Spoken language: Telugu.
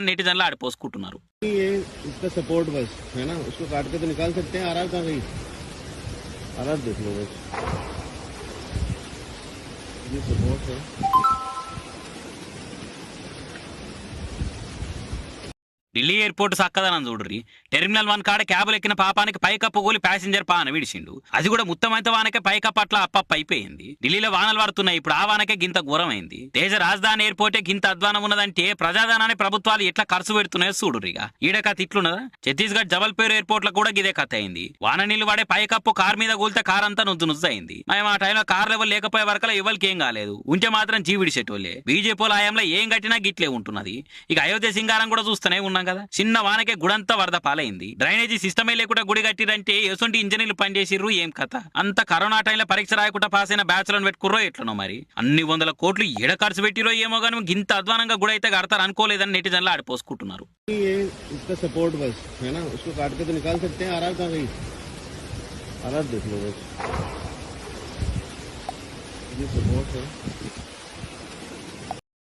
नेटिजनला आडपोసుకుంటున్నారు। ये इसका सपोर्ट बस है ना, उसको काट के तो निकाल सकते हैं। आरआर कहाँ गई? आरआर देख लो बस, ये सपोर्ट है। ఢిల్లీ ఎయిర్పోర్ట్ సక్కదనం చూడుర్రి। టెర్మినల్ 1 కాడ క్యాబులు ఎక్కిన పాపానికి పైకప్పు కూలి ప్యాసింజర్ పాన విడిచిండు। అది కూడా ముత్తమైతే వానకే పైకప్పు అట్లా అప్పప్ప అయిపోయింది। ఢిల్లీలో వానలు పడుతున్నాయి, ఇప్పుడు ఆ వానకే గింత ఘోరమైంది। దేశ రాజధాని ఎయిర్పోర్టే గింత అధ్వానం ఉన్నదంటే ప్రజాధనాన్ని ప్రభుత్వాలు ఎట్లా ఖర్చు పెడుతున్నాయో చూడుర్రిగా। ఈడ కథ ఇట్లున్నదా? ఛత్తీస్గఢ్ జబల్పూర్ ఎయిర్పోర్ట్ లో కూడా గిదే కథ అయింది। వాన నీళ్లు పడే పైకప్పు కార్ మీద కూలితే కార్ అంతా నుజ్జు అయింది। మేము ఆ టైంలో కార్ లెవెల్ లేకపోయే వరకలా ఎవరికి ఏం కాలేదు, ఉంటే మాత్రం జీవిడిసేటోళ్ళే। బీజేపీ ఆయంలో ఏం కట్టినా గిట్లే ఉంటున్నది। ఇక అయోధ్య సింగారం కూడా చూస్తూనే ఉన్నాం కదా, చిన్న వానకే గుడంతా వరద పాలైంది। డ్రైనేజీ సిస్టమే లేకుండా గుడి కట్టిరంటే ఎసొంటి ఇంజనీర్లు పనిచేసిర్రు ఏం కథ? అంత కరోనా టైంలో పరీక్ష రాయకుండా పాస్ అయిన బ్యాచ్లను పెట్టుకుర్రో ఎట్లనో మరి। అన్ని వందల కోట్లు ఏడ ఖర్చు పెట్టిరో ఏమో కానీ గింత అధ్వానంగా గుడి అయితే కడతారు అనుకోలేదని నెటిజన్లు ఆడిపోసుకుంటున్నారు। ये इसका सपोर्ट बस है ना, उसको काट के तो निकाल सकते हैं। आरआर कहाँ गई? आरआर देख लो बस, ये सपोर्ट है।